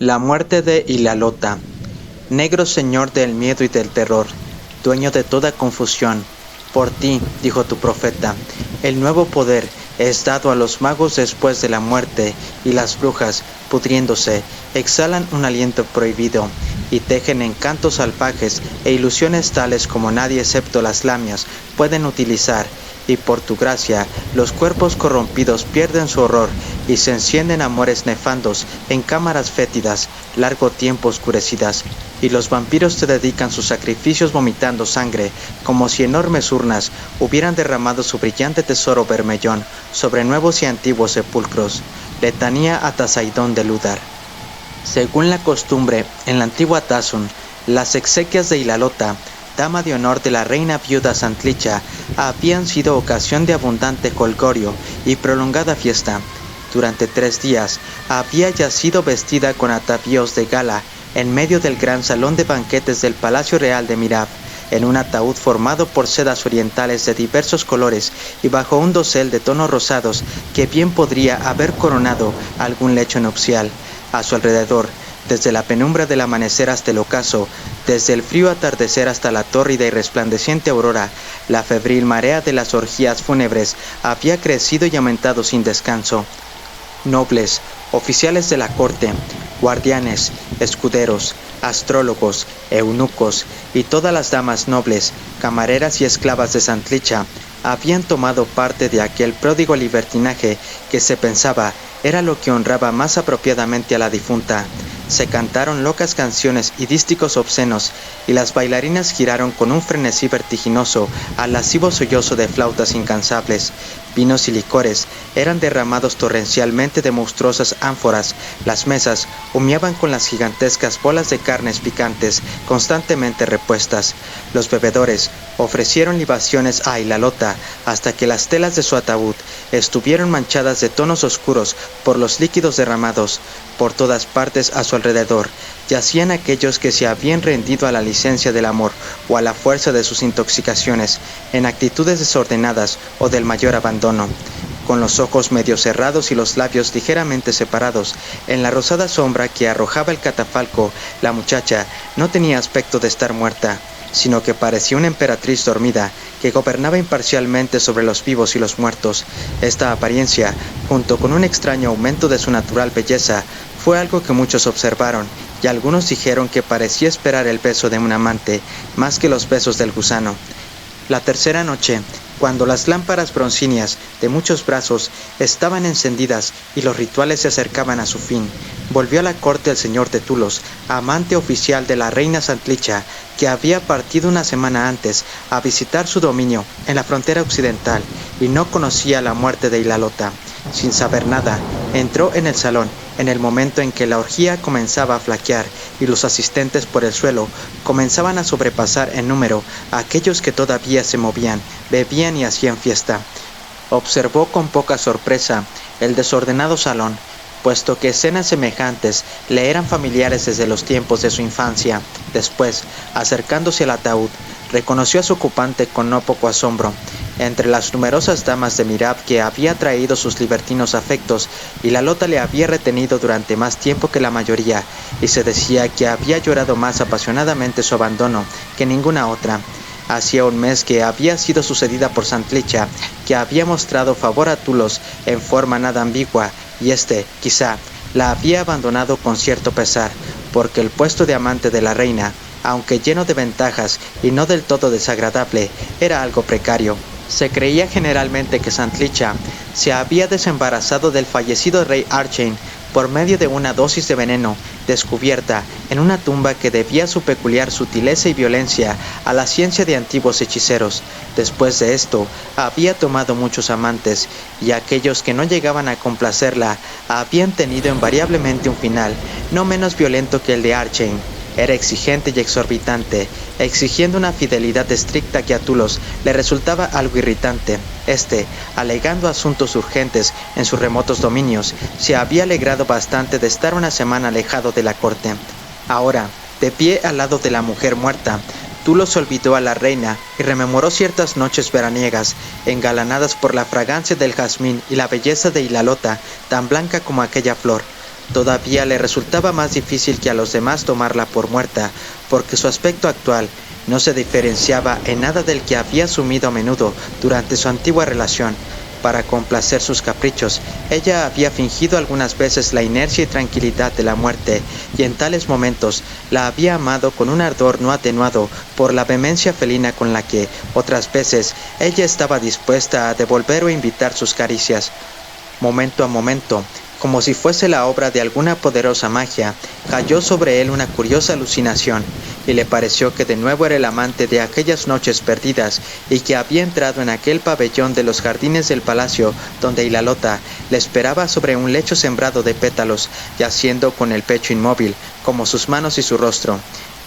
La muerte de Ilalota. Negro señor del miedo y del terror, dueño de toda confusión, por ti, dijo tu profeta, el nuevo poder es dado a los magos después de la muerte, y las brujas, pudriéndose, exhalan un aliento prohibido, y tejen encantos salvajes e ilusiones tales como nadie excepto las lamias pueden utilizar, y por tu gracia los cuerpos corrompidos pierden su horror y se encienden amores nefandos en cámaras fétidas, largo tiempo oscurecidas, y los vampiros te dedican sus sacrificios vomitando sangre, como si enormes urnas hubieran derramado su brillante tesoro bermellón sobre nuevos y antiguos sepulcros. Letanía a Tasaidón de Ludar. Según la costumbre, en la antigua Tazun, las exequias de Ilalota, dama de honor de la reina viuda Santlicha, habían sido ocasión de abundante jolgorio y prolongada fiesta. Durante 3 días había yacido vestida con atavíos de gala en medio del gran salón de banquetes del Palacio Real de Mirab, en un ataúd formado por sedas orientales de diversos colores y bajo un dosel de tonos rosados que bien podría haber coronado algún lecho nupcial. A su alrededor, desde la penumbra del amanecer hasta el ocaso, desde el frío atardecer hasta la tórrida y resplandeciente aurora, la febril marea de las orgías fúnebres había crecido y aumentado sin descanso. Nobles, oficiales de la corte, guardianes, escuderos, astrólogos, eunucos y todas las damas nobles, camareras y esclavas de Santlicha habían tomado parte de aquel pródigo libertinaje que se pensaba era lo que honraba más apropiadamente a la difunta. Se cantaron locas canciones y dísticos obscenos, y las bailarinas giraron con un frenesí vertiginoso al lascivo sollozo de flautas incansables. Vinos y licores eran derramados torrencialmente de monstruosas ánforas. Las mesas humeaban con las gigantescas bolas de carnes picantes constantemente repuestas. Los bebedores ofrecieron libaciones a Ilalota hasta que las telas de su ataúd estuvieron manchadas de tonos oscuros por los líquidos derramados. Por todas partes a su alrededor yacían aquellos que se habían rendido a la licencia del amor o a la fuerza de sus intoxicaciones, en actitudes desordenadas o del mayor abandono. Con los ojos medio cerrados y los labios ligeramente separados, en la rosada sombra que arrojaba el catafalco, la muchacha no tenía aspecto de estar muerta, sino que parecía una emperatriz dormida que gobernaba imparcialmente sobre los vivos y los muertos. Esta apariencia, junto con un extraño aumento de su natural belleza, fue algo que muchos observaron, y algunos dijeron que parecía esperar el beso de un amante, más que los besos del gusano. La tercera noche, cuando las lámparas broncíneas de muchos brazos estaban encendidas y los rituales se acercaban a su fin, volvió a la corte el señor de Tulos, amante oficial de la reina Santlicha, que había partido una semana antes a visitar su dominio en la frontera occidental y no conocía la muerte de Ilalota. Sin saber nada, entró en el salón en el momento en que la orgía comenzaba a flaquear y los asistentes por el suelo comenzaban a sobrepasar en número a aquellos que todavía se movían, bebían y hacían fiesta. Observó con poca sorpresa el desordenado salón, puesto que escenas semejantes le eran familiares desde los tiempos de su infancia. Después, acercándose al ataúd, reconoció a su ocupante con no poco asombro. Entre las numerosas damas de Mirab que había traído sus libertinos afectos, Ilalota le había retenido durante más tiempo que la mayoría, y se decía que había llorado más apasionadamente su abandono que ninguna otra. Hacía un mes que había sido sucedida por Santlicha, que había mostrado favor a Tulos en forma nada ambigua, y quizá, la había abandonado con cierto pesar, porque el puesto de amante de la reina, aunque lleno de ventajas y no del todo desagradable, era algo precario. Se creía generalmente que Santlicha se había desembarazado del fallecido rey Archain por medio de una dosis de veneno descubierta en una tumba que debía su peculiar sutileza y violencia a la ciencia de antiguos hechiceros. Después de esto, había tomado muchos amantes, y aquellos que no llegaban a complacerla habían tenido invariablemente un final no menos violento que el de Archain. Era exigente y exorbitante, exigiendo una fidelidad estricta que a Tulos le resultaba algo irritante. Alegando asuntos urgentes en sus remotos dominios, se había alegrado bastante de estar una semana alejado de la corte. Ahora, de pie al lado de la mujer muerta, Tulos olvidó a la reina y rememoró ciertas noches veraniegas, engalanadas por la fragancia del jazmín y la belleza de Ilalota, tan blanca como aquella flor. Todavía le resultaba más difícil que a los demás tomarla por muerta, porque su aspecto actual no se diferenciaba en nada del que había asumido a menudo durante su antigua relación. Para complacer sus caprichos, ella había fingido algunas veces la inercia y tranquilidad de la muerte, y en tales momentos la había amado con un ardor no atenuado por la vehemencia felina con la que, otras veces, ella estaba dispuesta a devolver o invitar sus caricias. Momento a momento, como si fuese la obra de alguna poderosa magia, cayó sobre él una curiosa alucinación, y le pareció que de nuevo era el amante de aquellas noches perdidas, y que había entrado en aquel pabellón de los jardines del palacio, donde Ilalota le esperaba sobre un lecho sembrado de pétalos, yaciendo con el pecho inmóvil, como sus manos y su rostro.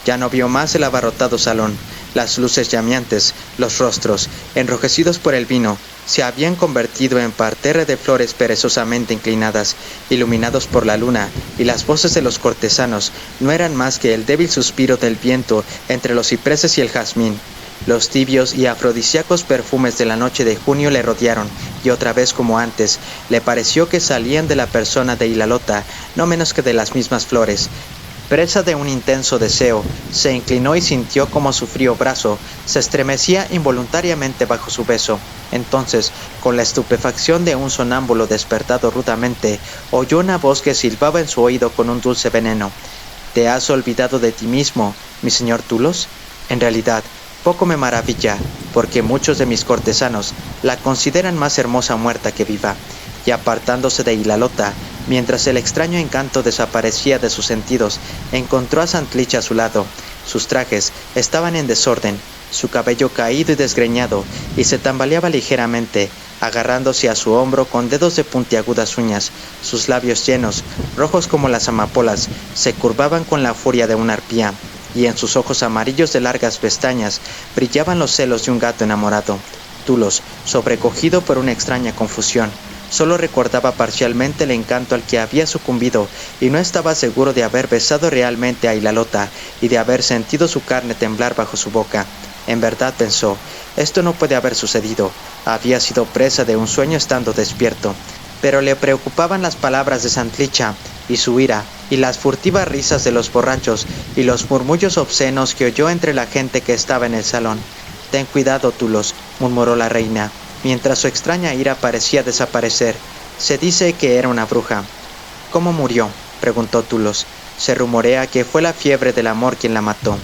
Ya no vio más el abarrotado salón. Las luces llameantes, los rostros, enrojecidos por el vino, se habían convertido en parterre de flores perezosamente inclinadas, iluminados por la luna, y las voces de los cortesanos no eran más que el débil suspiro del viento entre los cipreses y el jazmín. Los tibios y afrodisíacos perfumes de la noche de junio le rodearon, y otra vez como antes, le pareció que salían de la persona de Ilalota, no menos que de las mismas flores. Presa de un intenso deseo, se inclinó y sintió como su frío brazo se estremecía involuntariamente bajo su beso. Entonces, con la estupefacción de un sonámbulo despertado rudamente, oyó una voz que silbaba en su oído con un dulce veneno. ¿Te has olvidado de ti mismo, mi señor Tulos? En realidad, poco me maravilla, porque muchos de mis cortesanos la consideran más hermosa muerta que viva. Y apartándose de Ilalota, mientras el extraño encanto desaparecía de sus sentidos, encontró a Santlicha a su lado. Sus trajes estaban en desorden, su cabello caído y desgreñado, y se tambaleaba ligeramente, agarrándose a su hombro con dedos de puntiagudas uñas. Sus labios llenos, rojos como las amapolas, se curvaban con la furia de una arpía, y en sus ojos amarillos de largas pestañas brillaban los celos de un gato enamorado. Tulos, sobrecogido por una extraña confusión, solo recordaba parcialmente el encanto al que había sucumbido y no estaba seguro de haber besado realmente a Ilalota y de haber sentido su carne temblar bajo su boca. En verdad, pensó, esto no puede haber sucedido. Había sido presa de un sueño estando despierto. Pero le preocupaban las palabras de Santlicha y su ira, y las furtivas risas de los borrachos y los murmullos obscenos que oyó entre la gente que estaba en el salón. «Ten cuidado, Tulos», murmuró la reina, mientras su extraña ira parecía desaparecer. «Se dice que era una bruja». «¿Cómo murió?», preguntó Tulos. «Se rumorea que fue la fiebre del amor quien la mató».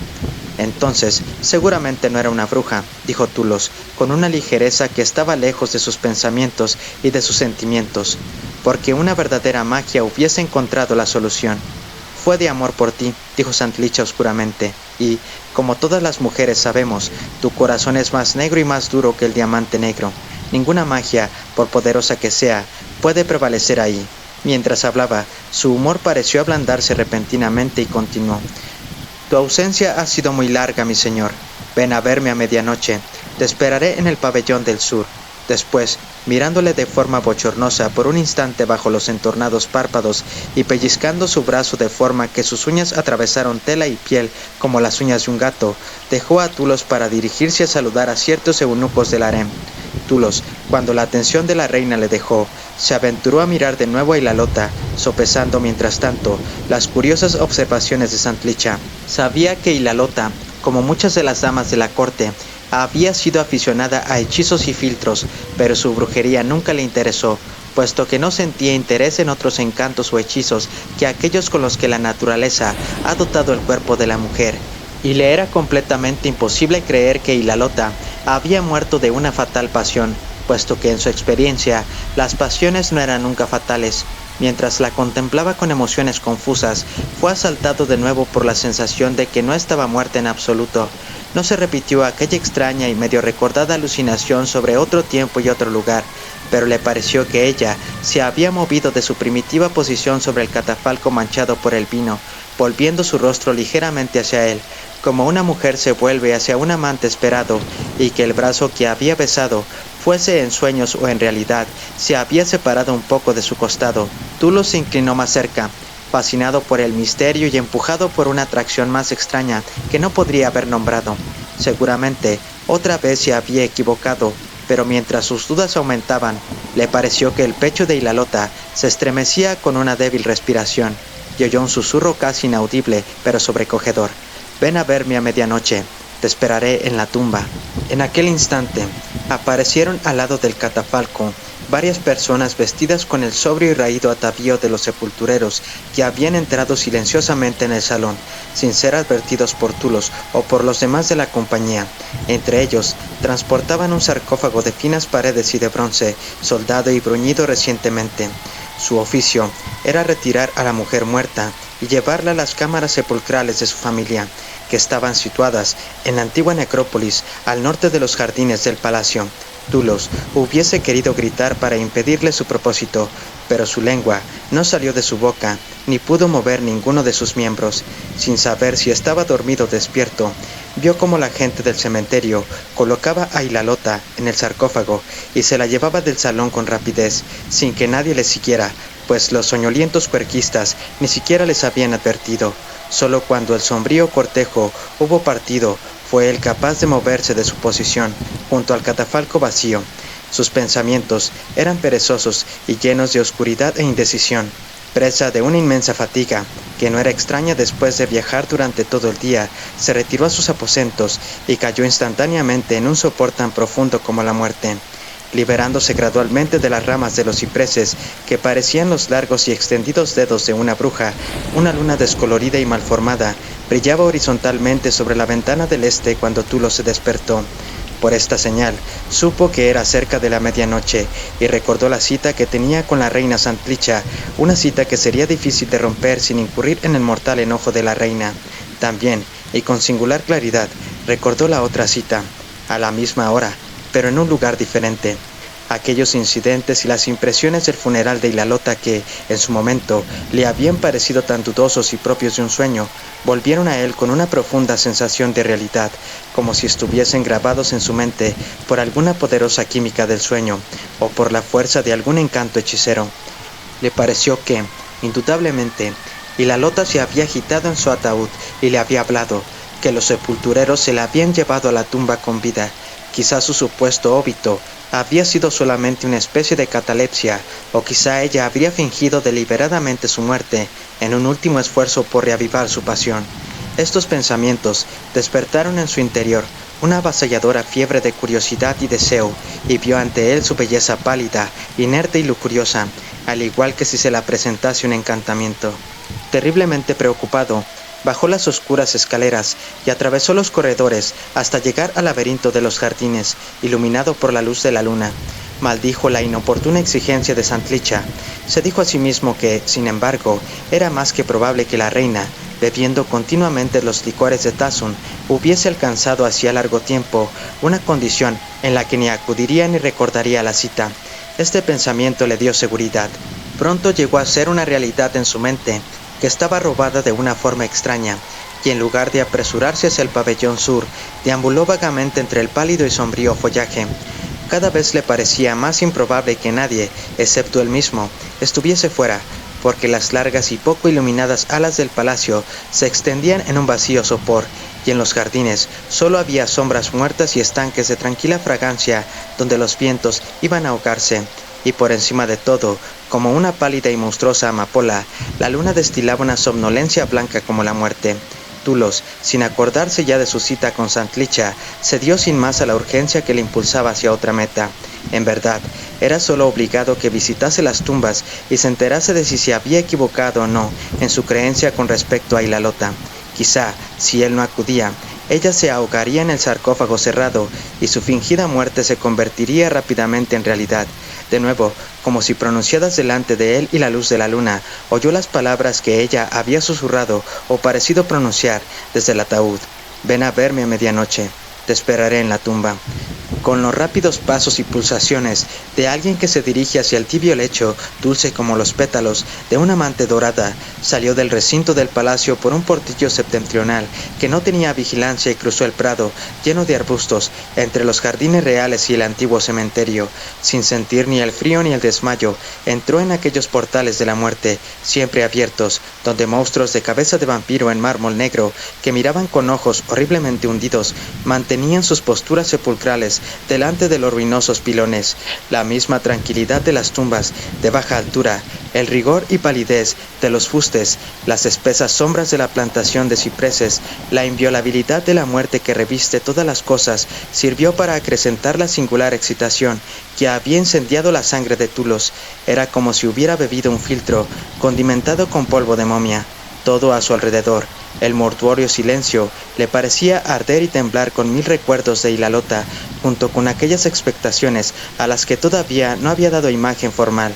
«Entonces, seguramente no era una bruja», dijo Tulos, con una ligereza que estaba lejos de sus pensamientos y de sus sentimientos, «porque una verdadera magia hubiese encontrado la solución». «Fue de amor por ti», dijo Santlicha oscuramente, «y, como todas las mujeres sabemos, tu corazón es más negro y más duro que el diamante negro. Ninguna magia, por poderosa que sea, puede prevalecer ahí». Mientras hablaba, su humor pareció ablandarse repentinamente y continuó. «Tu ausencia ha sido muy larga, mi señor. Ven a verme a medianoche. Te esperaré en el pabellón del sur». Después, mirándole de forma bochornosa por un instante bajo los entornados párpados y pellizcando su brazo de forma que sus uñas atravesaron tela y piel como las uñas de un gato, dejó a Tulos para dirigirse a saludar a ciertos eunucos del harem. Tulos, cuando la atención de la reina le dejó, se aventuró a mirar de nuevo a Ilalota, sopesando mientras tanto las curiosas observaciones de Santlicha. Sabía que Ilalota, como muchas de las damas de la corte, había sido aficionada a hechizos y filtros, pero su brujería nunca le interesó, puesto que no sentía interés en otros encantos o hechizos que aquellos con los que la naturaleza ha dotado el cuerpo de la mujer, y le era completamente imposible creer que Ilalota había muerto de una fatal pasión, puesto que en su experiencia las pasiones no eran nunca fatales. Mientras la contemplaba con emociones confusas, fue asaltado de nuevo por la sensación de que no estaba muerta en absoluto. No se repitió aquella extraña y medio recordada alucinación sobre otro tiempo y otro lugar, pero le pareció que ella se había movido de su primitiva posición sobre el catafalco manchado por el vino, volviendo su rostro ligeramente hacia él, como una mujer se vuelve hacia un amante esperado, y que el brazo que había besado, fuese en sueños o en realidad, se había separado un poco de su costado. Tulos se inclinó más cerca, fascinado por el misterio y empujado por una atracción más extraña que no podría haber nombrado. Seguramente, otra vez se había equivocado. pero mientras sus dudas aumentaban, le pareció que el pecho de Ilalota se estremecía con una débil respiración, y oyó un susurro casi inaudible, pero sobrecogedor. «Ven a verme a medianoche, te esperaré en la tumba». En aquel instante, aparecieron al lado del catafalco varias personas vestidas con el sobrio y raído atavío de los sepultureros que habían entrado silenciosamente en el salón, sin ser advertidos por Tulos o por los demás de la compañía. Entre ellos, transportaban un sarcófago de finas paredes y de bronce, soldado y bruñido recientemente. Su oficio era retirar a la mujer muerta y llevarla a las cámaras sepulcrales de su familia, que estaban situadas en la antigua necrópolis al norte de los jardines del palacio. Tulos hubiese querido gritar para impedirle su propósito, pero su lengua no salió de su boca, ni pudo mover ninguno de sus miembros. Sin saber si estaba dormido o despierto, vio cómo la gente del cementerio colocaba a Ilalota en el sarcófago y se la llevaba del salón con rapidez, sin que nadie le siguiera, pues los soñolientos puerquistas ni siquiera les habían advertido. Solo cuando el sombrío cortejo hubo partido, fue él capaz de moverse de su posición, junto al catafalco vacío. Sus pensamientos eran perezosos y llenos de oscuridad e indecisión, presa de una inmensa fatiga, que no era extraña después de viajar durante todo el día. Se retiró a sus aposentos y cayó instantáneamente en un sopor tan profundo como la muerte. Liberándose gradualmente de las ramas de los cipreses, que parecían los largos y extendidos dedos de una bruja, una luna descolorida y malformada brillaba horizontalmente sobre la ventana del este cuando Tulos se despertó. Por esta señal, supo que era cerca de la medianoche y recordó la cita que tenía con la reina Santlicha, una cita que sería difícil de romper sin incurrir en el mortal enojo de la reina. También, y con singular claridad, recordó la otra cita, a la misma hora, pero en un lugar diferente. Aquellos incidentes y las impresiones del funeral de Ilalota que, en su momento, le habían parecido tan dudosos y propios de un sueño, volvieron a él con una profunda sensación de realidad, como si estuviesen grabados en su mente por alguna poderosa química del sueño, o por la fuerza de algún encanto hechicero. Le pareció que, indudablemente, Ilalota se había agitado en su ataúd y le había hablado, que los sepultureros se la habían llevado a la tumba con vida. Quizá su supuesto óbito había sido solamente una especie de catalepsia, o quizá ella habría fingido deliberadamente su muerte en un último esfuerzo por reavivar su pasión. Estos pensamientos despertaron en su interior una avasalladora fiebre de curiosidad y deseo, y vio ante él su belleza pálida, inerte y lujuriosa, al igual que si se la presentase un encantamiento. Terriblemente preocupado, bajó las oscuras escaleras y atravesó los corredores hasta llegar al laberinto de los jardines, iluminado por la luz de la luna. Maldijo la inoportuna exigencia de Santlicha. Se dijo a sí mismo que, sin embargo, era más que probable que la reina, bebiendo continuamente los licores de Tasun, hubiese alcanzado hacía largo tiempo una condición en la que ni acudiría ni recordaría la cita. Este pensamiento le dio seguridad. Pronto llegó a ser una realidad en su mente, que estaba robada de una forma extraña, y en lugar de apresurarse hacia el pabellón sur, deambuló vagamente entre el pálido y sombrío follaje. Cada vez le parecía más improbable que nadie, excepto él mismo, estuviese fuera, porque las largas y poco iluminadas alas del palacio se extendían en un vacío sopor, y en los jardines solo había sombras muertas y estanques de tranquila fragancia donde los vientos iban a ahogarse. Y por encima de todo, como una pálida y monstruosa amapola, la luna destilaba una somnolencia blanca como la muerte. Tulos, sin acordarse ya de su cita con Santlicha, cedió sin más a la urgencia que le impulsaba hacia otra meta. En verdad, era solo obligado que visitase las tumbas y se enterase de si se había equivocado o no en su creencia con respecto a Ilalota. Quizá, si él no acudía, ella se ahogaría en el sarcófago cerrado y su fingida muerte se convertiría rápidamente en realidad. De nuevo, como si pronunciadas delante de él y la luz de la luna, oyó las palabras que ella había susurrado o parecido pronunciar desde el ataúd. «Ven a verme a medianoche, te esperaré en la tumba». Con los rápidos pasos y pulsaciones de alguien que se dirige hacia el tibio lecho, dulce como los pétalos de una amante dorada, salió del recinto del palacio por un portillo septentrional que no tenía vigilancia y cruzó el prado, lleno de arbustos, entre los jardines reales y el antiguo cementerio. Sin sentir ni el frío ni el desmayo, entró en aquellos portales de la muerte, siempre abiertos, donde monstruos de cabeza de vampiro en mármol negro, que miraban con ojos horriblemente hundidos, mantenían sus posturas sepulcrales delante de los ruinosos pilones, la misma tranquilidad de las tumbas de baja altura, el rigor y palidez de los fustes, las espesas sombras de la plantación de cipreses, la inviolabilidad de la muerte que reviste todas las cosas, sirvió para acrecentar la singular excitación que había incendiado la sangre de Tulos. Era como si hubiera bebido un filtro, condimentado con polvo de momia. Todo a su alrededor, el mortuorio silencio, le parecía arder y temblar con mil recuerdos de Ilalota, junto con aquellas expectaciones a las que todavía no había dado imagen formal.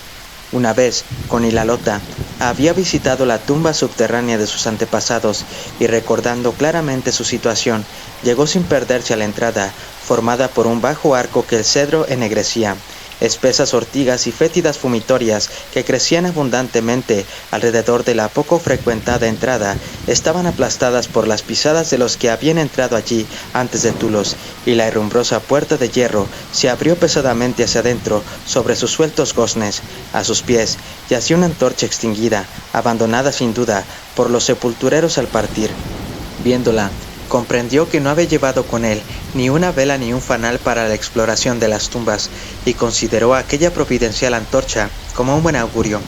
Una vez, con Ilalota, había visitado la tumba subterránea de sus antepasados y, recordando claramente su situación, llegó sin perderse a la entrada, formada por un bajo arco que el cedro ennegrecía. Espesas ortigas y fétidas fumitorias que crecían abundantemente alrededor de la poco frecuentada entrada estaban aplastadas por las pisadas de los que habían entrado allí antes de Tulos, y la herrumbrosa puerta de hierro se abrió pesadamente hacia adentro sobre sus sueltos goznes. A sus pies yacía una antorcha extinguida, abandonada sin duda por los sepultureros al partir. Viéndola, comprendió que no había llevado con él ni una vela ni un fanal para la exploración de las tumbas, y consideró aquella providencial antorcha como un buen augurio.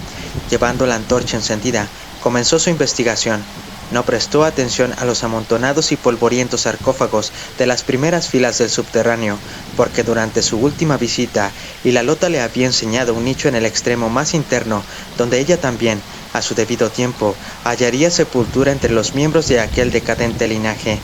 Llevando la antorcha encendida, comenzó su investigación. No prestó atención a los amontonados y polvorientos sarcófagos de las primeras filas del subterráneo, porque durante su última visita, Ilalota le había enseñado un nicho en el extremo más interno, donde ella también, a su debido tiempo, hallaría sepultura entre los miembros de aquel decadente linaje.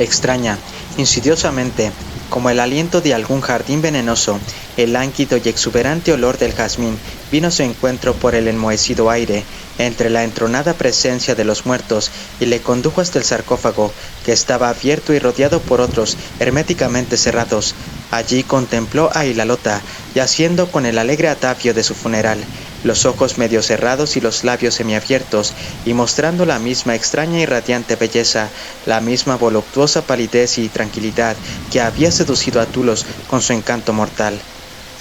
Extraña, insidiosamente, como el aliento de algún jardín venenoso, el lánguido y exuberante olor del jazmín vino a su encuentro por el enmohecido aire, entre la entronada presencia de los muertos, y le condujo hasta el sarcófago, que estaba abierto y rodeado por otros herméticamente cerrados. Allí contempló a Ilalota, yaciendo con el alegre atavio de su funeral, los ojos medio cerrados y los labios semiabiertos, y mostrando la misma extraña y radiante belleza, la misma voluptuosa palidez y tranquilidad que había seducido a Tulos con su encanto mortal.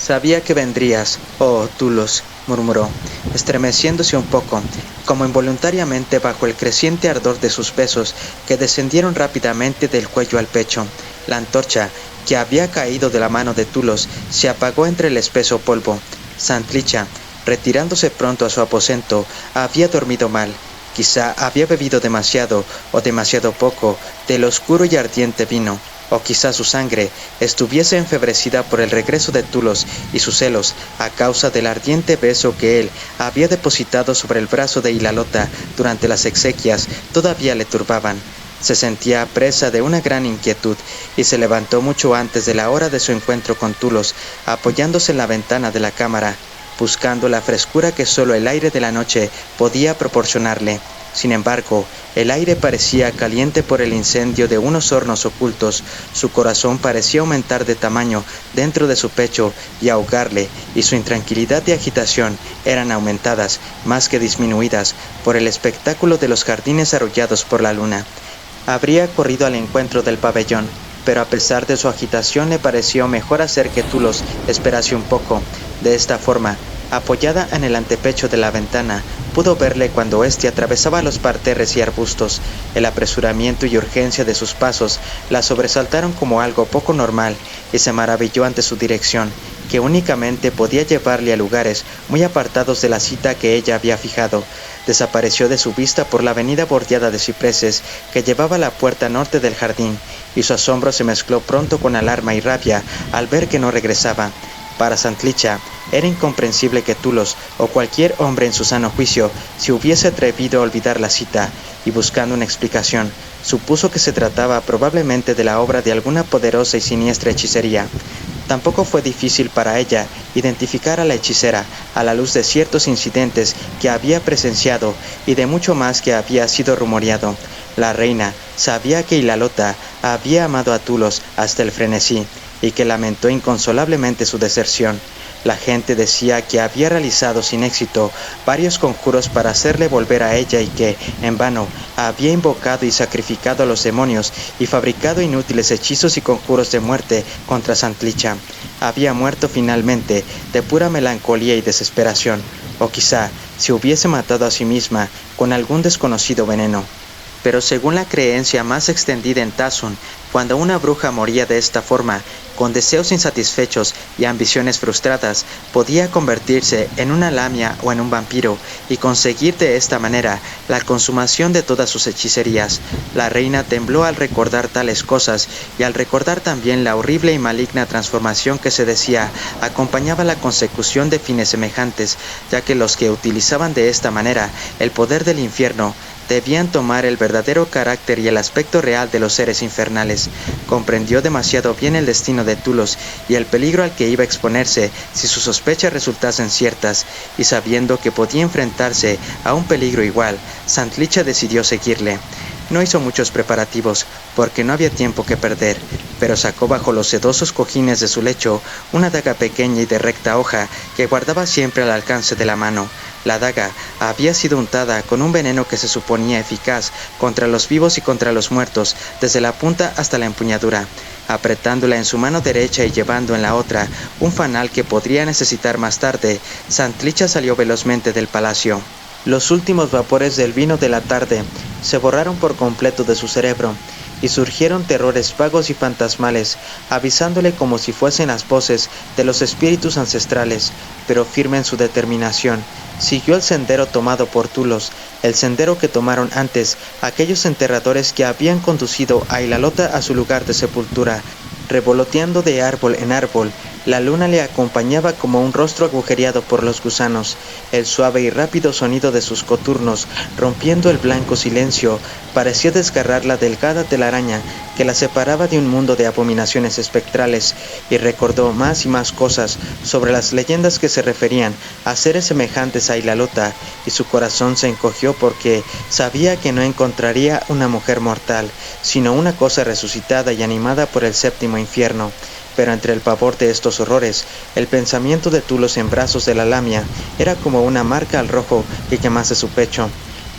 «Sabía que vendrías, oh Tulos», murmuró, estremeciéndose un poco, como involuntariamente bajo el creciente ardor de sus besos que descendieron rápidamente del cuello al pecho. La antorcha, que había caído de la mano de Tulos, se apagó entre el espeso polvo. Santlicha, retirándose pronto a su aposento, había dormido mal. Quizá había bebido demasiado o demasiado poco del oscuro y ardiente vino, o quizá su sangre estuviese enfebrecida por el regreso de Tulos y sus celos a causa del ardiente beso que él había depositado sobre el brazo de Ilalota durante las exequias todavía le turbaban. Se sentía presa de una gran inquietud y se levantó mucho antes de la hora de su encuentro con Tulos, apoyándose en la ventana de la cámara, buscando la frescura que solo el aire de la noche podía proporcionarle. Sin embargo, el aire parecía caliente por el incendio de unos hornos ocultos, su corazón parecía aumentar de tamaño dentro de su pecho y ahogarle, y su intranquilidad y agitación eran aumentadas, más que disminuidas, por el espectáculo de los jardines arrollados por la luna. Habría corrido al encuentro del pabellón, pero a pesar de su agitación le pareció mejor hacer que Tulos esperase un poco. De esta forma, apoyada en el antepecho de la ventana, pudo verle cuando éste atravesaba los parterres y arbustos. El apresuramiento y urgencia de sus pasos la sobresaltaron como algo poco normal, y se maravilló ante su dirección, que únicamente podía llevarle a lugares muy apartados de la cita que ella había fijado. Desapareció de su vista por la avenida bordeada de cipreses que llevaba a la puerta norte del jardín, y su asombro se mezcló pronto con alarma y rabia al ver que no regresaba. Para Santlicha era incomprensible que Tulos o cualquier hombre en su sano juicio se hubiese atrevido a olvidar la cita, y buscando una explicación, supuso que se trataba probablemente de la obra de alguna poderosa y siniestra hechicería. Tampoco fue difícil para ella identificar a la hechicera a la luz de ciertos incidentes que había presenciado y de mucho más que había sido rumoreado. La reina sabía que Ilalota había amado a Tulos hasta el frenesí, y que lamentó inconsolablemente su deserción. La gente decía que había realizado sin éxito varios conjuros para hacerle volver a ella, y que, en vano, había invocado y sacrificado a los demonios y fabricado inútiles hechizos y conjuros de muerte contra Santlicha. Había muerto finalmente de pura melancolía y desesperación, o quizá se hubiese matado a sí misma con algún desconocido veneno. Pero según la creencia más extendida en Tasun, Cuando una bruja moría de esta forma, con deseos insatisfechos y ambiciones frustradas, podía convertirse en una lamia o en un vampiro y conseguir de esta manera la consumación de todas sus hechicerías. La reina tembló al recordar tales cosas y al recordar también la horrible y maligna transformación que se decía acompañaba la consecución de fines semejantes, ya que los que utilizaban de esta manera el poder del infierno debían tomar el verdadero carácter y el aspecto real de los seres infernales. Comprendió demasiado bien el destino de Tulos y el peligro al que iba a exponerse si sus sospechas resultasen ciertas, y sabiendo que podía enfrentarse a un peligro igual, Santlicha decidió seguirle. No hizo muchos preparativos, porque no había tiempo que perder, pero sacó bajo los sedosos cojines de su lecho una daga pequeña y de recta hoja que guardaba siempre al alcance de la mano. La daga había sido untada con un veneno que se suponía eficaz contra los vivos y contra los muertos, desde la punta hasta la empuñadura. Apretándola en su mano derecha y llevando en la otra un fanal que podría necesitar más tarde, Santlicha salió velozmente del palacio. Los últimos vapores del vino de la tarde se borraron por completo de su cerebro, y surgieron terrores vagos y fantasmales, avisándole como si fuesen las voces de los espíritus ancestrales, pero firme en su determinación. Siguió el sendero tomado por Tulos, el sendero que tomaron antes aquellos enterradores que habían conducido a Ilalota a su lugar de sepultura. Revoloteando de árbol en árbol, la luna le acompañaba como un rostro agujereado por los gusanos. El suave y rápido sonido de sus coturnos, rompiendo el blanco silencio, parecía desgarrar la delgada telaraña que la separaba de un mundo de abominaciones espectrales, y recordó más y más cosas sobre las leyendas que se referían a seres semejantes a Ilalota, y su corazón se encogió porque sabía que no encontraría una mujer mortal, sino una cosa resucitada y animada por el séptimo infierno. Pero entre el pavor de estos horrores, el pensamiento de Tulos en brazos de la lamia era como una marca al rojo que quemase su pecho.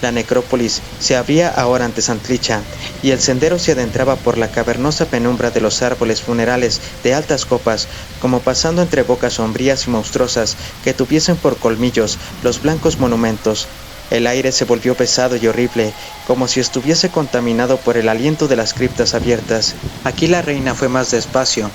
La necrópolis se abría ahora ante Santlicha, y el sendero se adentraba por la cavernosa penumbra de los árboles funerales de altas copas, como pasando entre bocas sombrías y monstruosas que tuviesen por colmillos los blancos monumentos. El aire se volvió pesado y horrible, como si estuviese contaminado por el aliento de las criptas abiertas. Aquí la reina fue más despacio,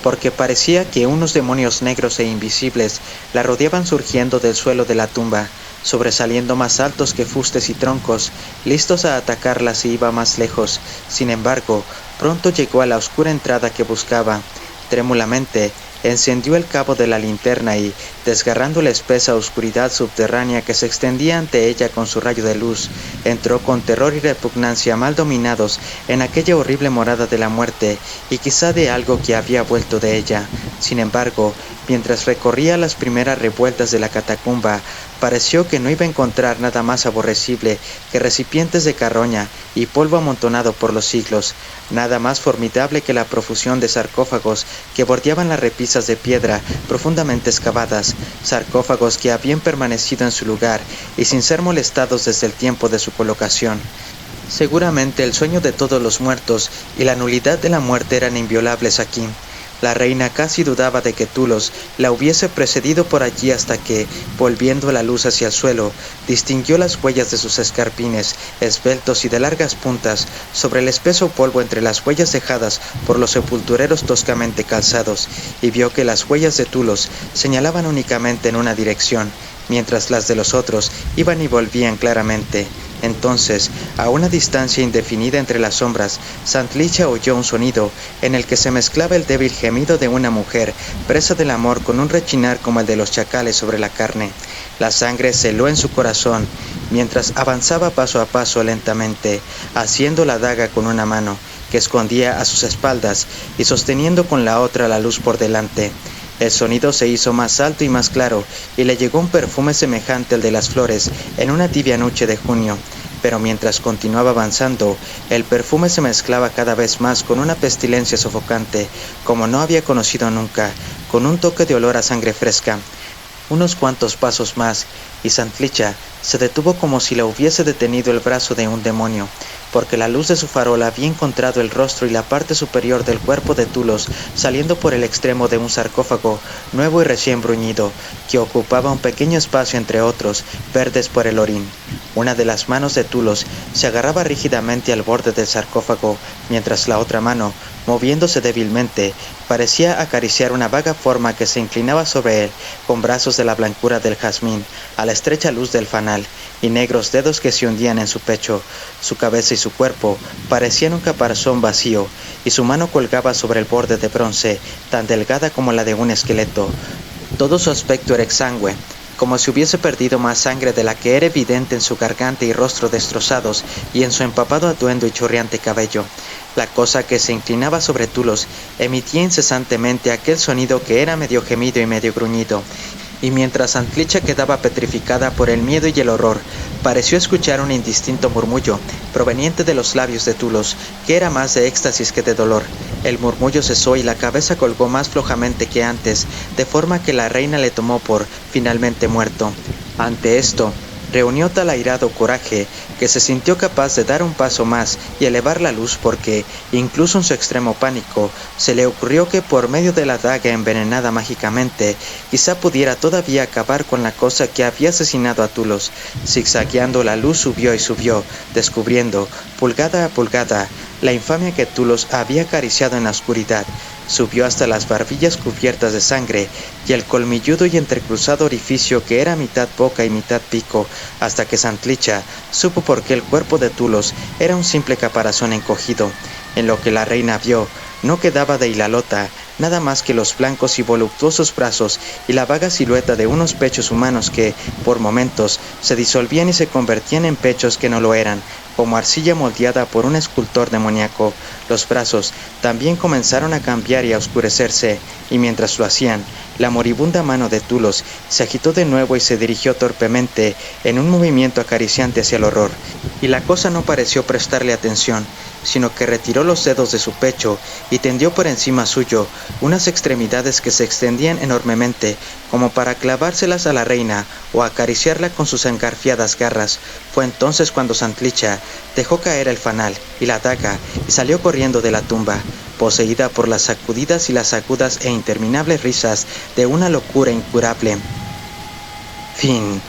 porque parecía que unos demonios negros e invisibles la rodeaban surgiendo del suelo de la tumba, sobresaliendo más altos que fustes y troncos, listos a atacarla si iba más lejos. Sin embargo, pronto llegó a la oscura entrada que buscaba. Trémulamente encendió el cabo de la linterna y, desgarrando la espesa oscuridad subterránea que se extendía ante ella con su rayo de luz, entró con terror y repugnancia mal dominados en aquella horrible morada de la muerte, y quizá de algo que había vuelto de ella. Sin embargo, mientras recorría las primeras revueltas de la catacumba, pareció que no iba a encontrar nada más aborrecible que recipientes de carroña y polvo amontonado por los siglos, nada más formidable que la profusión de sarcófagos que bordeaban las repisas de piedra profundamente excavadas, sarcófagos que habían permanecido en su lugar y sin ser molestados desde el tiempo de su colocación. Seguramente el sueño de todos los muertos y la nulidad de la muerte eran inviolables aquí. La reina casi dudaba de que Tulos la hubiese precedido por allí hasta que, volviendo la luz hacia el suelo, distinguió las huellas de sus escarpines, esbeltos y de largas puntas, sobre el espeso polvo entre las huellas dejadas por los sepultureros toscamente calzados, y vio que las huellas de Tulos señalaban únicamente en una dirección, mientras las de los otros iban y volvían claramente. Entonces, a una distancia indefinida entre las sombras, Santlicha oyó un sonido en el que se mezclaba el débil gemido de una mujer presa del amor con un rechinar como el de los chacales sobre la carne. La sangre se heló en su corazón mientras avanzaba paso a paso lentamente, haciendo la daga con una mano que escondía a sus espaldas y sosteniendo con la otra la luz por delante. El sonido se hizo más alto y más claro, y le llegó un perfume semejante al de las flores en una tibia noche de junio. Pero mientras continuaba avanzando, el perfume se mezclaba cada vez más con una pestilencia sofocante, como no había conocido nunca, con un toque de olor a sangre fresca. Unos cuantos pasos más, y Santlicha se detuvo como si la hubiese detenido el brazo de un demonio, porque la luz de su farola había encontrado el rostro y la parte superior del cuerpo de Tulos saliendo por el extremo de un sarcófago nuevo y recién bruñido, que ocupaba un pequeño espacio entre otros, verdes por el orín. Una de las manos de Tulos se agarraba rígidamente al borde del sarcófago, mientras la otra mano, moviéndose débilmente, parecía acariciar una vaga forma que se inclinaba sobre él, con brazos de la blancura del jazmín, a la estrecha luz del fanal, y negros dedos que se hundían en su pecho. Su cabeza y su cuerpo parecían un caparazón vacío, y su mano colgaba sobre el borde de bronce, tan delgada como la de un esqueleto. Todo su aspecto era exangüe, como si hubiese perdido más sangre de la que era evidente en su garganta y rostro destrozados y en su empapado atuendo y chorreante cabello. La cosa que se inclinaba sobre Tulos emitía incesantemente aquel sonido que era medio gemido y medio gruñido, y mientras Antlicha quedaba petrificada por el miedo y el horror, pareció escuchar un indistinto murmullo, proveniente de los labios de Tulos, que era más de éxtasis que de dolor. El murmullo cesó y la cabeza colgó más flojamente que antes, de forma que la reina le tomó por finalmente muerto. Ante esto, reunió tal airado coraje que se sintió capaz de dar un paso más y elevar la luz porque, incluso en su extremo pánico, se le ocurrió que por medio de la daga envenenada mágicamente, quizá pudiera todavía acabar con la cosa que había asesinado a Tulos. Zigzagueando la luz subió y subió, descubriendo, pulgada a pulgada, la infamia que Tulos había acariciado en la oscuridad. Subió hasta las barbillas cubiertas de sangre y el colmilludo y entrecruzado orificio que era mitad boca y mitad pico, hasta que Santlicha supo por qué el cuerpo de Tulos era un simple caparazón encogido. En lo que la reina vio, no quedaba de Ilalota nada más que los blancos y voluptuosos brazos y la vaga silueta de unos pechos humanos que, por momentos, se disolvían y se convertían en pechos que no lo eran, como arcilla moldeada por un escultor demoníaco. Los brazos también comenzaron a cambiar y a oscurecerse, y mientras lo hacían, la moribunda mano de Tulos se agitó de nuevo y se dirigió torpemente en un movimiento acariciante hacia el horror, y la cosa no pareció prestarle atención, sino que retiró los dedos de su pecho y tendió por encima suyo unas extremidades que se extendían enormemente, como para clavárselas a la reina o acariciarla con sus engarfiadas garras. Fue entonces cuando Santlicha dejó caer el fanal y la daga y salió corriendo de la tumba, poseída por las sacudidas y las agudas e interminables risas de una locura incurable. Fin.